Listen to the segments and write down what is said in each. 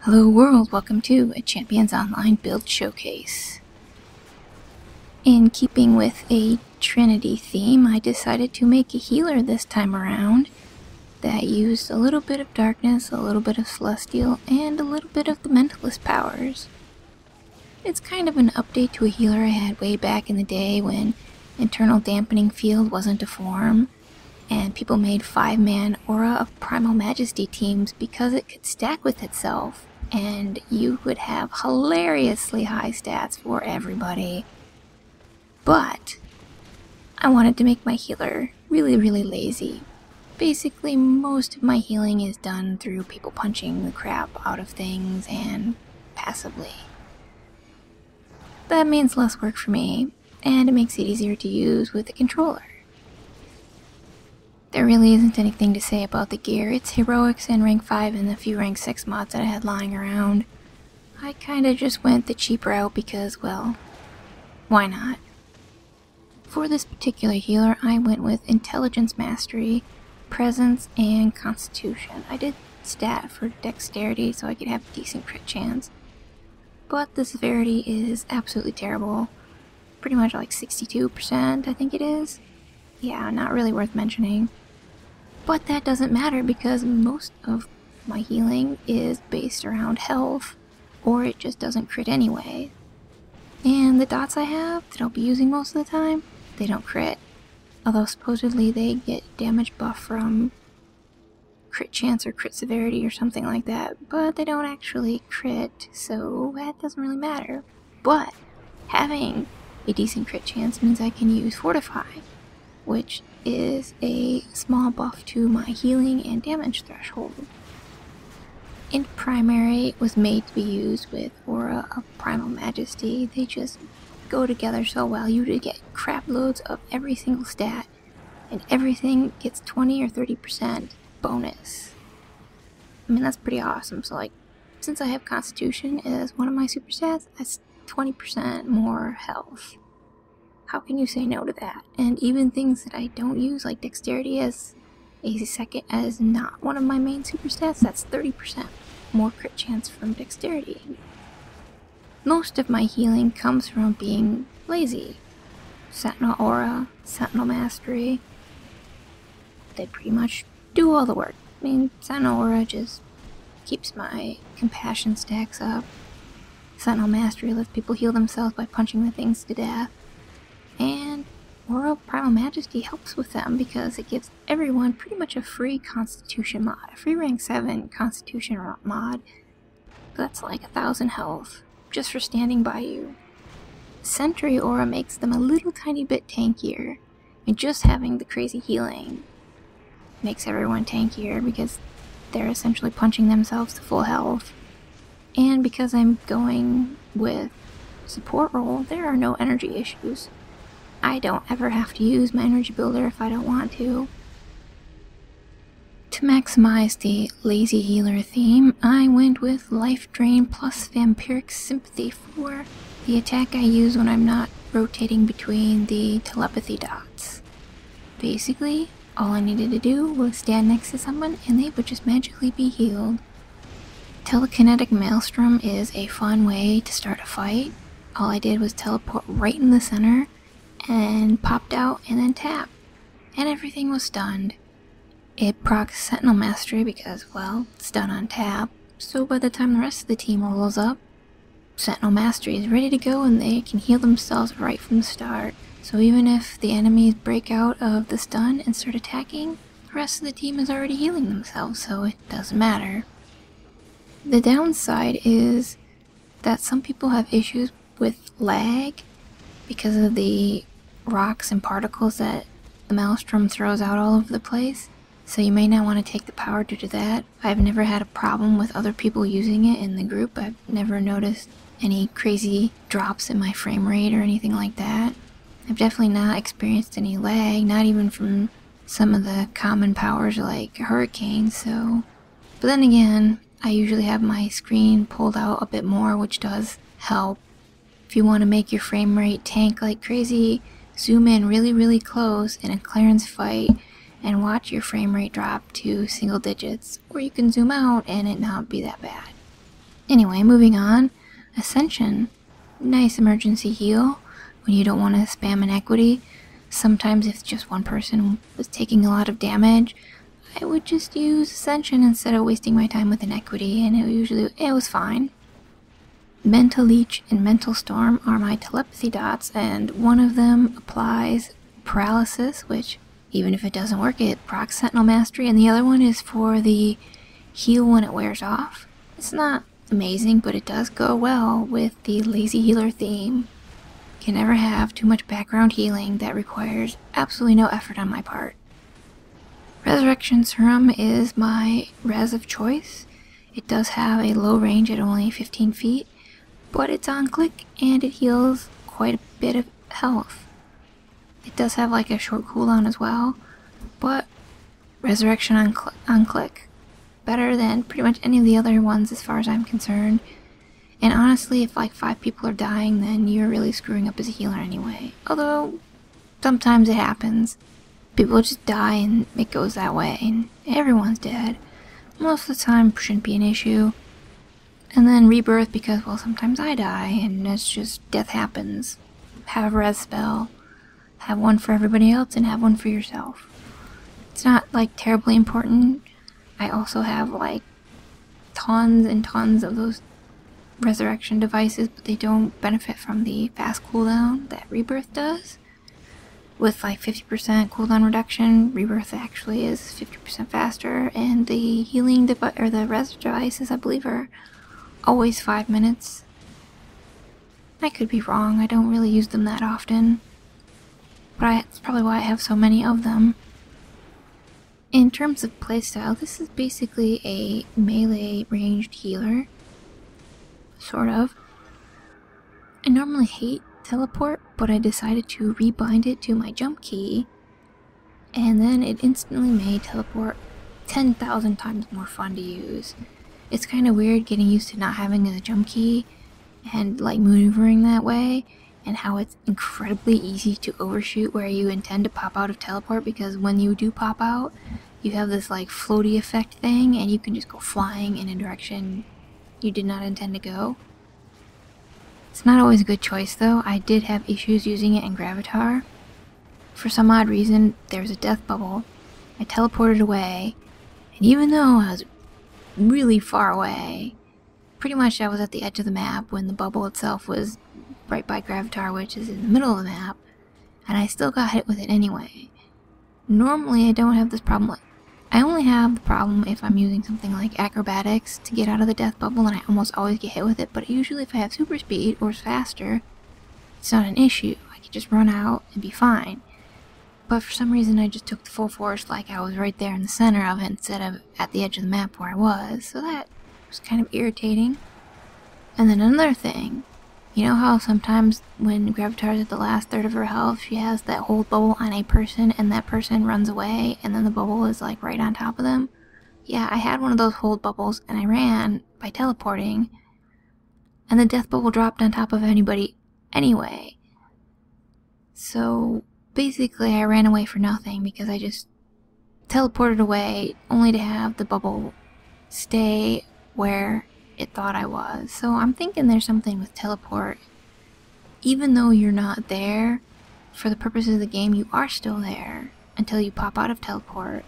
Hello world, welcome to a Champions Online build showcase. In keeping with a Trinity theme, I decided to make a healer this time around that used a little bit of darkness, a little bit of celestial, and a little bit of the mentalist powers. It's kind of an update to a healer I had way back in the day when internal dampening field wasn't a form, and people made 5-man Aura of Primal Majesty teams because it could stack with itself, and you would have hilariously high stats for everybody. But I wanted to make my healer really lazy. Basically, most of my healing is done through people punching the crap out of things and passively. That means less work for me, and it makes it easier to use with the controller. There really isn't anything to say about the gear. It's heroics and rank 5 and a few rank 6 mods that I had lying around. I kinda just went the cheap route because, well, why not? For this particular healer, I went with Intelligence Mastery, Presence, and Constitution. I did stat for Dexterity so I could have a decent crit chance, but the severity is absolutely terrible. Pretty much like 62%, I think it is. Yeah, not really worth mentioning. But that doesn't matter because most of my healing is based around health, or it just doesn't crit anyway. And the dots I have that I'll be using most of the time, they don't crit. Although supposedly they get damage buff from crit chance or crit severity or something like that, but they don't actually crit, so that doesn't really matter. But having a decent crit chance means I can use Fortify, which is a small buff to my healing and damage threshold. In primary, it was made to be used with Aura of Primal Majesty. They just go together so well. You get crap loads of every single stat, and everything gets 20 or 30% bonus. I mean, that's pretty awesome. So like, since I have Constitution as one of my super stats, that's 20% more health. How can you say no to that? And even things that I don't use, like Dexterity as not one of my main super stats, that's 30% more crit chance from Dexterity. Most of my healing comes from being lazy. Sentinel Aura, Sentinel Mastery, they pretty much do all the work. I mean, Sentinel Aura just keeps my compassion stacks up. Sentinel Mastery lets people heal themselves by punching the things to death. And Aura of Primal Majesty helps with them because it gives everyone pretty much a free Constitution mod. A free rank 7 Constitution mod. That's like 1,000 health just for standing by you. Sentry Aura makes them a little tiny bit tankier. I mean, just having the crazy healing makes everyone tankier because they're essentially punching themselves to full health. And because I'm going with support role, there are no energy issues. I don't ever have to use my energy builder if I don't want to. To maximize the lazy healer theme, I went with Life Drain plus Vampiric Sympathy for the attack I use when I'm not rotating between the telepathy dots. Basically, all I needed to do was stand next to someone and they would just magically be healed. Telekinetic Maelstrom is a fun way to start a fight. All I did was teleport right in the center and popped out and then tap, and everything was stunned. It procs Sentinel Mastery because, well, it's done on tap, so by the time the rest of the team rolls up, Sentinel Mastery is ready to go and they can heal themselves right from the start. So even if the enemies break out of the stun and start attacking, the rest of the team is already healing themselves, so it doesn't matter. The downside is that some people have issues with lag because of the rocks and particles that the Maelstrom throws out all over the place, so you may not want to take the power due to that. I've never had a problem with other people using it in the group. I've never noticed any crazy drops in my frame rate or anything like that. I've definitely not experienced any lag, not even from some of the common powers like Hurricane, so... But then again, I usually have my screen pulled out a bit more, which does help. If you want to make your frame rate tank like crazy, zoom in really close in a clearance fight and watch your frame rate drop to single digits, or you can zoom out and it not be that bad. Anyway, moving on. Ascension. Nice emergency heal when you don't want to spam an equity. Sometimes if just one person was taking a lot of damage, I would just use Ascension instead of wasting my time with an equity, and it was fine. Mental Leech and Mental Storm are my telepathy dots, and one of them applies paralysis, which, even if it doesn't work, it procs Sentinel Mastery, and the other one is for the heal when it wears off. It's not amazing, but it does go well with the lazy healer theme. Can never have too much background healing that requires absolutely no effort on my part. Resurrection Serum is my res of choice. It does have a low range at only 15 feet, but it's on click and it heals quite a bit of health. It does have like a short cooldown as well, but Resurrection on click. Better than pretty much any of the other ones as far as I'm concerned. And honestly, if like 5 people are dying, then you're really screwing up as a healer anyway. Although, sometimes it happens. People just die and it goes that way, and everyone's dead. Most of the time, shouldn't be an issue. And then rebirth because, well, sometimes I die, and it's just death happens. Have a res spell. Have one for everybody else, and have one for yourself. It's not, like, terribly important. I also have, like, tons and tons of those resurrection devices, but they don't benefit from the fast cooldown that rebirth does. With like 50% cooldown reduction, rebirth actually is 50% faster, and the healing device or the res devices, I believe, are always 5 minutes. I could be wrong, I don't really use them that often, but that's probably why I have so many of them. In terms of playstyle, this is basically a melee ranged healer. Sort of. I normally hate teleport, but I decided to rebind it to my jump key, and then it instantly made teleport 10,000 times more fun to use. It's kind of weird getting used to not having a jump key and like maneuvering that way, and how it's incredibly easy to overshoot where you intend to pop out of teleport, because when you do pop out, you have this like floaty effect thing and you can just go flying in a direction you did not intend to go. It's not always a good choice though. I did have issues using it in Gravatar. For some odd reason, there was a death bubble. I teleported away, and even though I was really far away, pretty much I was at the edge of the map when the bubble itself was right by Gravatar, which is in the middle of the map, and I still got hit with it anyway. Normally I don't have this problem. I only have the problem if I'm using something like acrobatics to get out of the death bubble, and I almost always get hit with it, but usually if I have super speed or faster, it's not an issue. I can just run out and be fine. But for some reason I just took the full force like I was right there in the center of it instead of at the edge of the map where I was, so that was kind of irritating. And then another thing, you know how sometimes when Gravatar is at the last third of her health, she has that hold bubble on a person and that person runs away and then the bubble is like right on top of them? Yeah, I had one of those hold bubbles and I ran by teleporting, and the death bubble dropped on top of anybody anyway. So basically I ran away for nothing because I just teleported away only to have the bubble stay where it thought I was. So I'm thinking there's something with teleport. Even though you're not there, for the purposes of the game, you are still there until you pop out of teleport.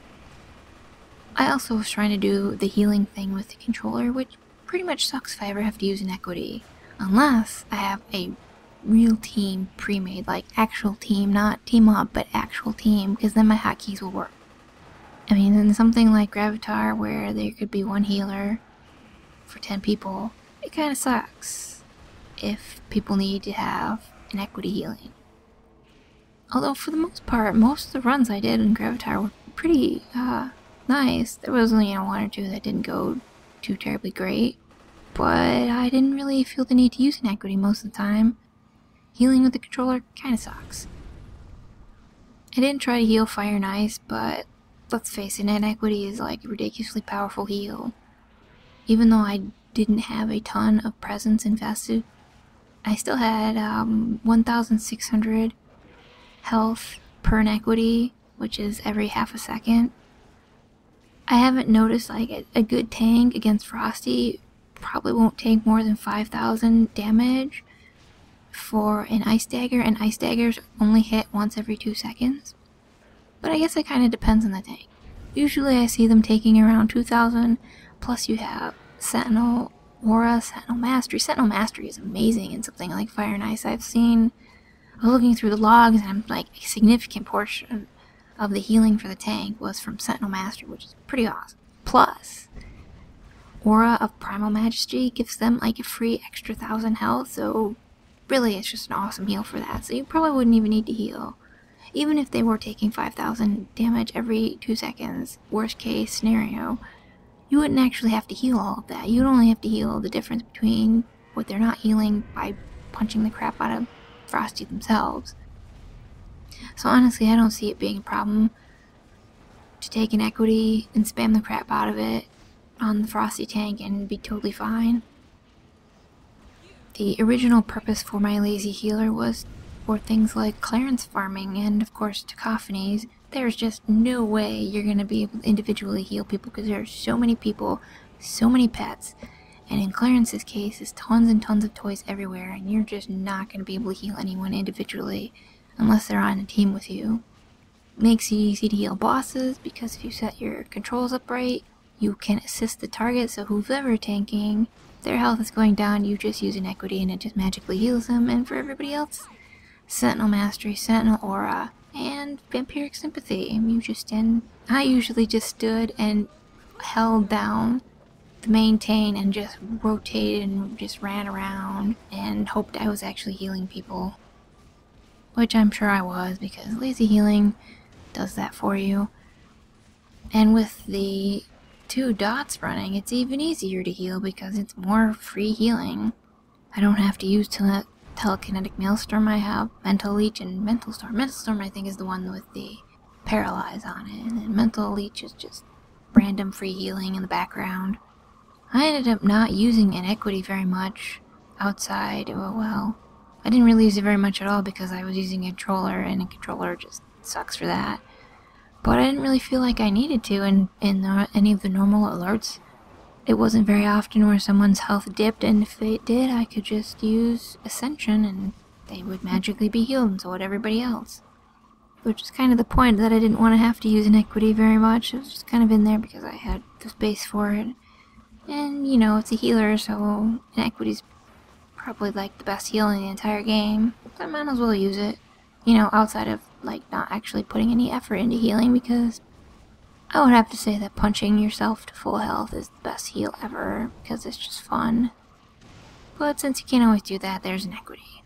I also was trying to do the healing thing with the controller, which pretty much sucks if I ever have to use an equity. Unless I have a real team pre-made, like actual team, not team up, but actual team, because then my hotkeys will work. I mean, in something like Gravatar, where there could be one healer for 10 people, it kind of sucks if people need to have an equity healing. Although for the most part, most of the runs I did in Gravatar were pretty nice. There was only, one or two that didn't go too terribly great, but I didn't really feel the need to use an equity most of the time. Healing with the controller kind of sucks. I didn't try to heal Fire and Ice, but let's face it, an equity is like a ridiculously powerful heal. Even though I didn't have a ton of presence invested, I still had 1,600 health per an equity, which is every half a second. I haven't noticed like a good tank against Frosty probably won't take more than 5,000 damage for an ice dagger, and ice daggers only hit once every 2 seconds. But I guess it kind of depends on the tank. Usually I see them taking around 2,000, plus you have Sentinel Aura, Sentinel Mastery. Sentinel Mastery is amazing in something like Fire and Ice. I was looking through the logs, and I'm like, a significant portion of the healing for the tank was from Sentinel Mastery, which is pretty awesome. Plus, Aura of Primal Majesty gives them like a free extra 1,000 health, so really it's just an awesome heal for that. So you probably wouldn't even need to heal. Even if they were taking 5,000 damage every 2 seconds, worst case scenario, you wouldn't actually have to heal all of that. You'd only have to heal the difference between what they're not healing by punching the crap out of Frosty themselves. So honestly, I don't see it being a problem to take an equity and spam the crap out of it on the Frosty tank and be totally fine. The original purpose for my lazy healer was for things like clearance farming and of course cacophonies. There's just no way you're going to be able to individually heal people because there are so many people, so many pets, and in Clarence's case, there's tons and tons of toys everywhere, and you're just not going to be able to heal anyone individually unless they're on a team with you. Makes it easy to heal bosses because if you set your controls up right, you can assist the target, so whoever tanking, their health is going down, you just use an equity and it just magically heals them. And for everybody else, Sentinel Mastery, Sentinel Aura, and Vampiric Sympathy. I usually just stood and held down the maintain and just rotated and just ran around and hoped I was actually healing people. Which I'm sure I was, because lazy healing does that for you. And with the 2 dots running, it's even easier to heal because it's more free healing. I don't have to use Telekinetic Maelstrom. I have Mental Leech and Mental Storm. Mental Storm I think is the one with the Paralyze on it, and Mental Leech is just random free healing in the background. I ended up not using an equity very much outside. Well, I didn't really use it very much at all because I was using a controller, and a controller just sucks for that. But I didn't really feel like I needed to in any of the normal alerts. It wasn't very often where someone's health dipped, and if it did, I could just use Ascension and they would magically be healed, and so would everybody else. Which is kind of the point, that I didn't want to have to use an equity very much. It was just kind of in there because I had the space for it. And, you know, it's a healer, so an equity's probably like the best heal in the entire game. So I might as well use it. You know, outside of like not actually putting any effort into healing, because I would have to say that punching yourself to full health is the best heal ever, because it's just fun. But since you can't always do that, there's an equity.